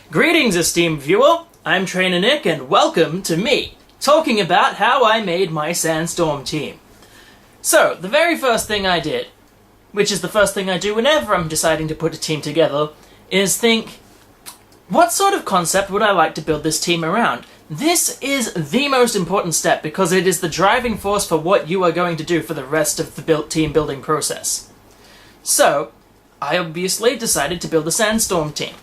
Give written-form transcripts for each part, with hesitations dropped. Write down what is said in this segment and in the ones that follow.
Greetings, esteemed viewer. I'm Trainer Nick, and welcome to me, talking about how I made my Sandstorm team. So, the very first thing I did, which is the first thing I do whenever I'm deciding to put a team together, is think, what sort of concept would I like to build this team around? This is the most important step because it is the driving force for what you are going to do for the rest of the team building process. So, I obviously decided to build a Sandstorm team.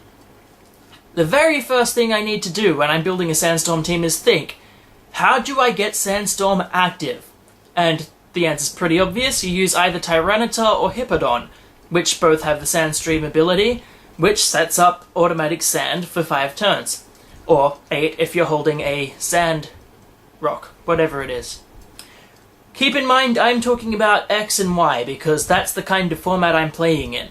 The very first thing I need to do when I'm building a Sandstorm team is think, how do I get Sandstorm active? And the answer's pretty obvious. You use either Tyranitar or Hippowdon, which both have the Sandstream ability, which sets up automatic sand for 5 turns. Or 8 if you're holding a sand rock, whatever it is. Keep in mind I'm talking about X and Y because that's the kind of format I'm playing in.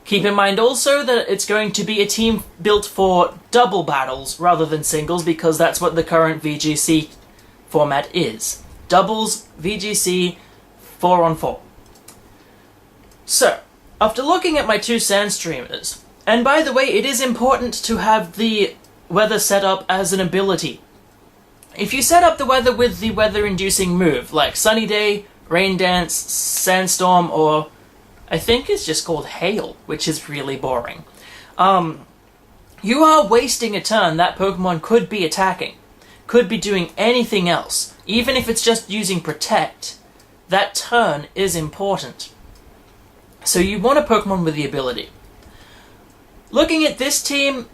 Keep in mind also that it's going to be a team built for double battles rather than singles because that's what the current VGC format is. Doubles, VGC, 4-on-4. So, after looking at my 2 Sandstreamers, and by the way, it is important to have the weather set up as an ability. If you set up the weather with the weather-inducing move, like Sunny Day, Rain Dance, Sandstorm, or I think it's just called Hail, which is really boring. You are wasting a turn that Pokemon could be attacking, could be doing anything else. Even if it's just using Protect, that turn is important. So you want a Pokemon with the ability. Looking at this team,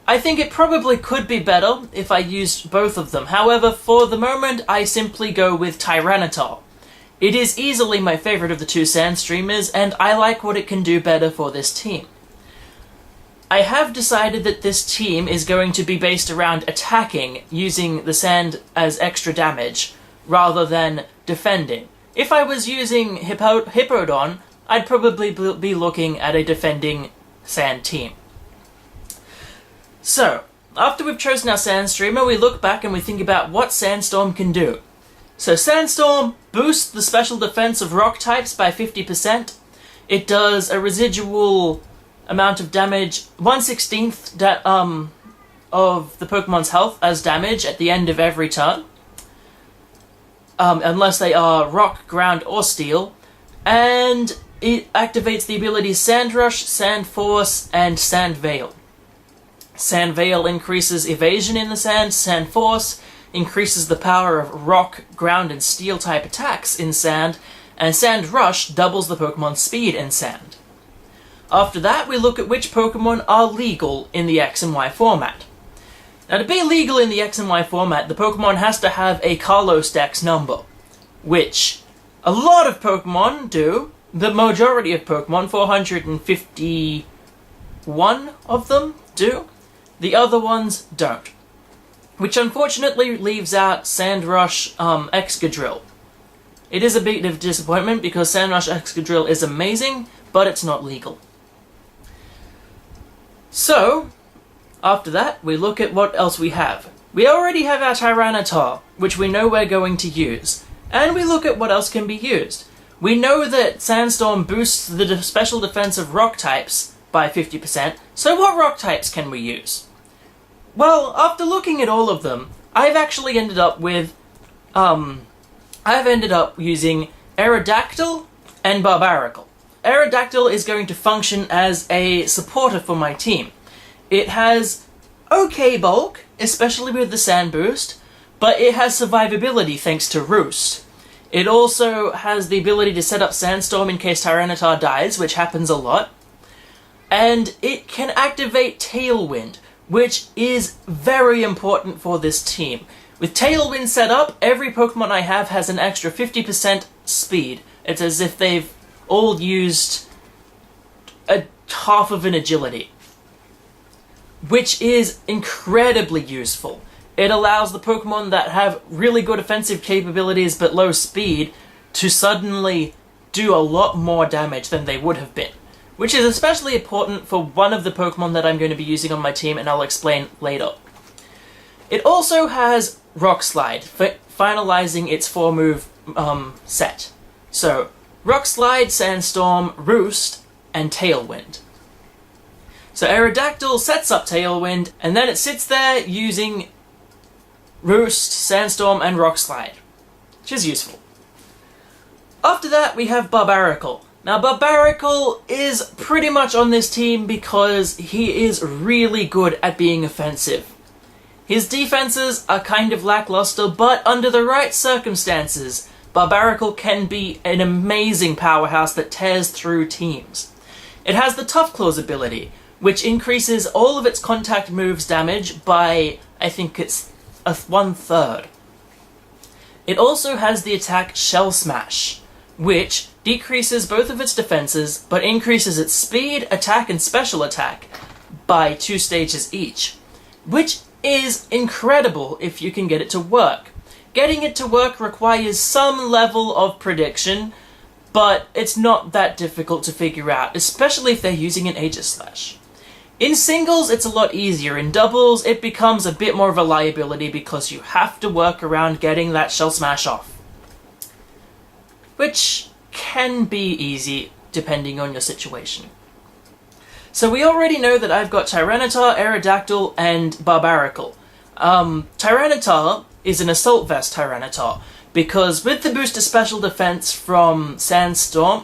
I think it probably could be better if I used both of them. However, for the moment, I simply go with Tyranitar. It is easily my favorite of the 2 Sandstreamers, and I like what it can do better for this team. I have decided that this team is going to be based around attacking, using the sand as extra damage, rather than defending. If I was using Hippowdon, I'd probably be looking at a defending sand team. So, after we've chosen our Sandstreamer, we look back and we think about what Sandstorm can do. So Sandstorm boosts the special defense of rock types by 50%. It does a residual amount of damage, 1/16 of the Pokemon's health as damage at the end of every turn. Unless they are rock, ground, or steel. And it activates the abilities Sand Rush, Sand Force, and Sand Veil. Sand Veil increases evasion in the sand, Sand Force increases the power of rock, ground, and steel type attacks in sand, and Sand Rush doubles the Pokemon's speed in sand. After that, we look at which Pokemon are legal in the X and Y format. Now, to be legal in the X and Y format, the Pokemon has to have a Kalos Dex number, which a lot of Pokemon do. The majority of Pokemon, 451 of them, do. The other ones don't. Which unfortunately leaves out Sandrush Excadrill. It is a bit of disappointment because Sandrush Excadrill is amazing, but it's not legal. So, after that, we look at what else we have. We already have our Tyranitar, which we know we're going to use. And we look at what else can be used. We know that Sandstorm boosts the special defense of rock types by 50%, so what rock types can we use? Well, after looking at all of them, I've actually ended up with, using Aerodactyl and Barbaracle. Aerodactyl is going to function as a supporter for my team. It has okay bulk, especially with the sand boost, but it has survivability thanks to Roost. It also has the ability to set up Sandstorm in case Tyranitar dies, which happens a lot. And it can activate Tailwind, which is very important for this team. With Tailwind set up, every Pokemon I have has an extra 50% speed. It's as if they've all used a half of an agility, which is incredibly useful. It allows the Pokemon that have really good offensive capabilities but low speed to suddenly do a lot more damage than they would have been, which is especially important for one of the Pokemon that I'm going to be using on my team, and I'll explain later. It also has Rock Slide, finalizing its 4-move set. So, Rock Slide, Sandstorm, Roost, and Tailwind. So Aerodactyl sets up Tailwind, and then it sits there using Roost, Sandstorm, and Rock Slide, which is useful. After that, we have Barbaracle. Now, Barbaracle is pretty much on this team because he is really good at being offensive. His defenses are kind of lackluster, but under the right circumstances, Barbaracle can be an amazing powerhouse that tears through teams. It has the Tough Claws ability, which increases all of its contact moves damage by, I think it's 1/3. It also has the attack Shell Smash, which decreases both of its defenses, but increases its speed, attack, and special attack by 2 stages each, which is incredible if you can get it to work. Getting it to work requires some level of prediction, but it's not that difficult to figure out, especially if they're using an Aegis Slash. In singles, it's a lot easier. In doubles, it becomes a bit more of a liability because you have to work around getting that Shell Smash off, which can be easy depending on your situation. So we already know that I've got Tyranitar, Aerodactyl, and Barbaracle. Tyranitar is an Assault Vest Tyranitar, because with the boosted special defense from Sandstorm,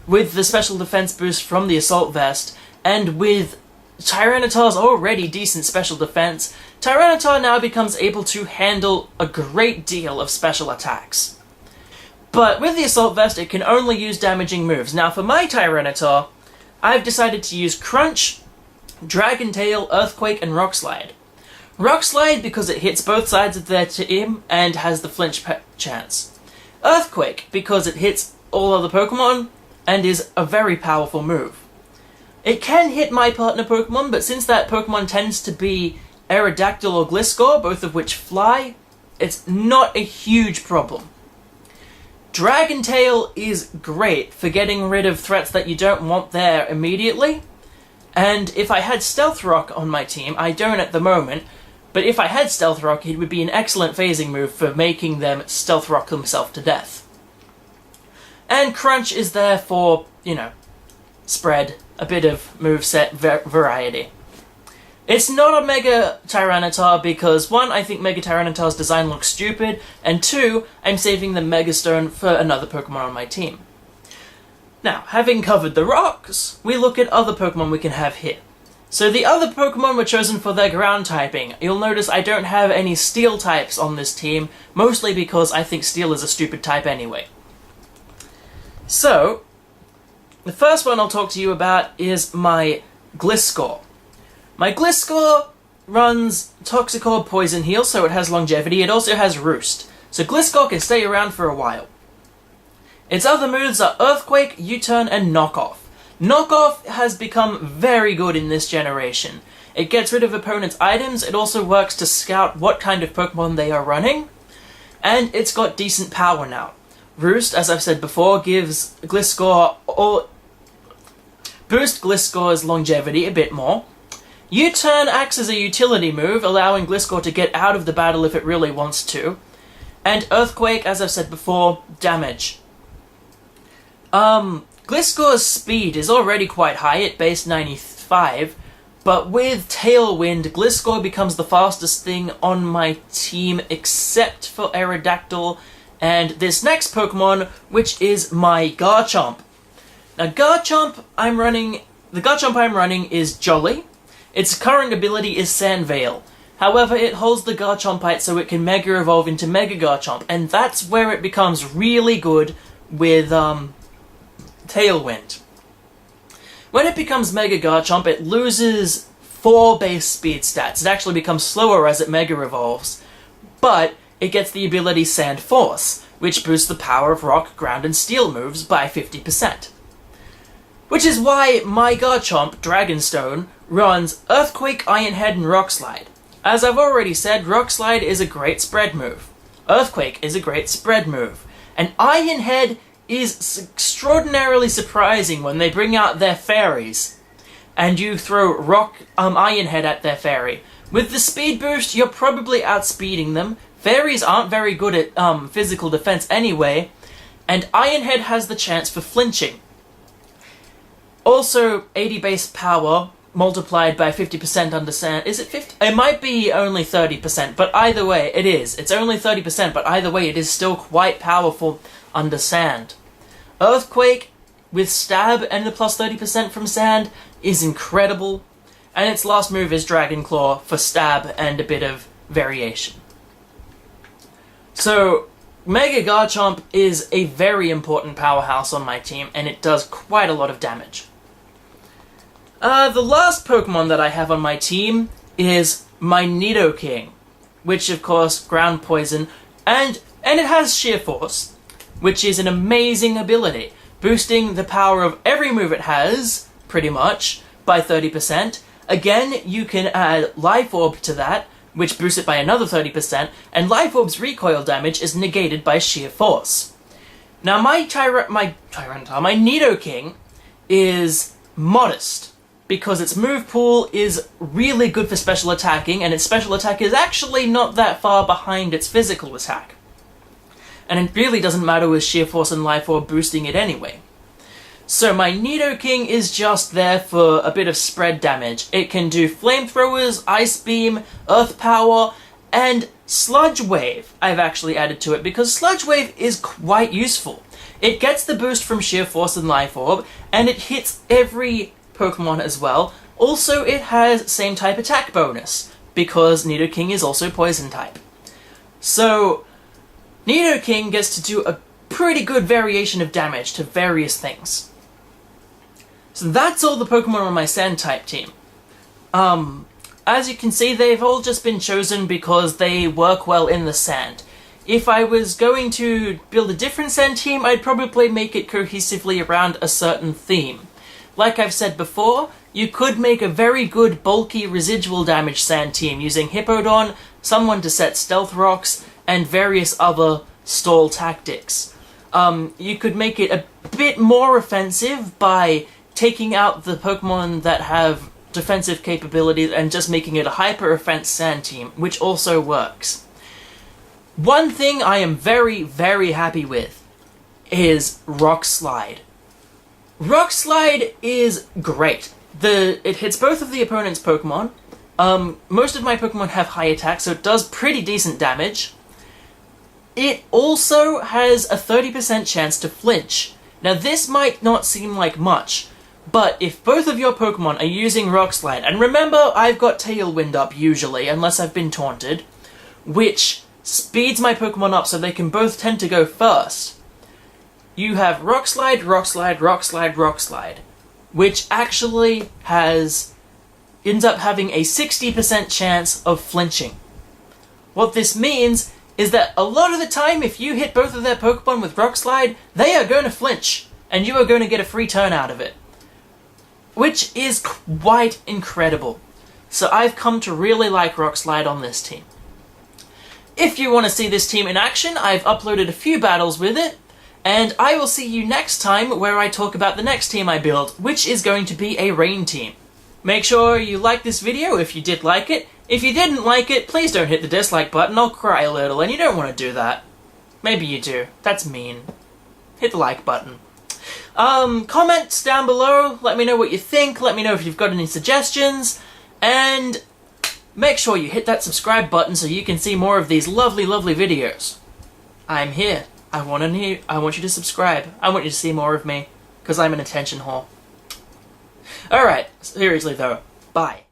with the special defense boost from the Assault Vest, and with Tyranitar's already decent special defense, Tyranitar now becomes able to handle a great deal of special attacks. But with the Assault Vest, it can only use damaging moves. Now for my Tyranitar, I've decided to use Crunch, Dragon Tail, Earthquake, and Rock Slide. Rock Slide because it hits both sides of their team and has the flinch chance. Earthquake because it hits all other Pokemon and is a very powerful move. It can hit my partner Pokemon, but since that Pokemon tends to be Aerodactyl or Gliscor, both of which fly, it's not a huge problem. Dragon Tail is great for getting rid of threats that you don't want there immediately, and if I had Stealth Rock on my team, I don't at the moment, but if I had Stealth Rock, it would be an excellent phasing move for making them Stealth Rock themselves to death. And Crunch is there for, spread, a bit of moveset variety. It's not a Mega Tyranitar because, 1, I think Mega Tyranitar's design looks stupid, and 2, I'm saving the Mega Stone for another Pokemon on my team. Now, having covered the rocks, we look at other Pokemon we can have here. So the other Pokemon were chosen for their ground typing. You'll notice I don't have any Steel types on this team, mostly because I think Steel is a stupid type anyway. So, the first one I'll talk to you about is my Gliscor. My Gliscor runs Toxicor Poison Heal, so it has longevity. It also has Roost, so Gliscor can stay around for a while. Its other moves are Earthquake, U-Turn, and Knockoff. Knockoff has become very good in this generation. It gets rid of opponents' items, it also works to scout what kind of Pokemon they are running, and it's got decent power now. Roost, as I've said before, gives Gliscor boost Gliscor's longevity a bit more. U-Turn acts as a utility move, allowing Gliscor to get out of the battle if it really wants to. And Earthquake, as I've said before, damage. Gliscor's speed is already quite high at base 95, but with Tailwind, Gliscor becomes the fastest thing on my team except for Aerodactyl and this next Pokemon, which is my Garchomp. Now the Garchomp I'm running is Jolly. Its current ability is Sand Veil. However, it holds the Garchompite so it can Mega Evolve into Mega Garchomp, and that's where it becomes really good with Tailwind. When it becomes Mega Garchomp, it loses 4 base speed stats. It actually becomes slower as it Mega Evolves, but it gets the ability Sand Force, which boosts the power of Rock, Ground, and Steel moves by 50%. Which is why my Garchomp, Dragonstone, runs Earthquake, Iron Head, and Rock Slide. As I've already said, Rock Slide is a great spread move. Earthquake is a great spread move. And Iron Head is extraordinarily surprising when they bring out their fairies and you throw Iron Head at their fairy. With the speed boost, you're probably outspeeding them. Fairies aren't very good at physical defense anyway, and Iron Head has the chance for flinching. Also, 80 base power multiplied by 50% under sand. Is it 50? It might be only 30%, but either way, it is. It's only 30%, but either way, it is still quite powerful under sand. Earthquake with stab and the plus 30% from sand is incredible, and its last move is Dragon Claw for stab and a bit of variation. So, Mega Garchomp is a very important powerhouse on my team, and it does quite a lot of damage. The last Pokemon that I have on my team is my Nidoking, which of course, ground poison, and it has Sheer Force, which is an amazing ability, boosting the power of every move it has, pretty much, by 30%. Again, you can add Life Orb to that, which boosts it by another 30%, and Life Orb's recoil damage is negated by Sheer Force. Now my Nidoking is modest, because its move pool is really good for special attacking, and its special attack is actually not that far behind its physical attack. And it really doesn't matter with Sheer Force and Life Orb boosting it anyway. So my Nidoking is just there for a bit of spread damage. It can do Flamethrowers, Ice Beam, Earth Power, and Sludge Wave I've actually added to it, because Sludge Wave is quite useful. It gets the boost from Sheer Force and Life Orb, and it hits every Pokemon as well. Also, it has same type attack bonus, because Nidoking is also poison type. So, Nidoking gets to do a pretty good variation of damage to various things. So that's all the Pokemon on my Sand type team. As you can see, they've all just been chosen because they work well in the sand. If I was going to build a different Sand team, I'd probably make it cohesively around a certain theme. Like I've said before, you could make a very good bulky residual damage Sand team using Hippowdon, someone to set Stealth Rocks, and various other stall tactics. You could make it a bit more offensive by taking out the Pokemon that have defensive capabilities and just making it a hyper-offense Sand team, which also works. One thing I am very, very happy with is Rock Slide. Rock Slide is great. It hits both of the opponent's Pokemon. Most of my Pokemon have high attack, so it does pretty decent damage. It also has a 30% chance to flinch. Now this might not seem like much, but if both of your Pokemon are using Rock Slide, and remember I've got Tailwind up usually, unless I've been taunted, which speeds my Pokemon up so they can both tend to go first. You have Rock Slide, Rock Slide, Rock Slide, Rock Slide, which actually ends up having a 60% chance of flinching. What this means is that a lot of the time, if you hit both of their Pokemon with Rock Slide, they are going to flinch, and you are going to get a free turn out of it. Which is quite incredible. So I've come to really like Rock Slide on this team. If you want to see this team in action, I've uploaded a few battles with it, and I will see you next time where I talk about the next team I build, which is going to be a Rain team. Make sure you like this video if you did like it. If you didn't like it, please don't hit the dislike button, I'll cry a little, and you don't want to do that. Maybe you do. That's mean. Hit the like button. Comments down below, let me know what you think, let me know if you've got any suggestions, and make sure you hit that subscribe button so you can see more of these lovely, lovely videos. I'm here. I want you to subscribe. I want you to see more of me, because I'm an attention whore. Alright, seriously though, bye.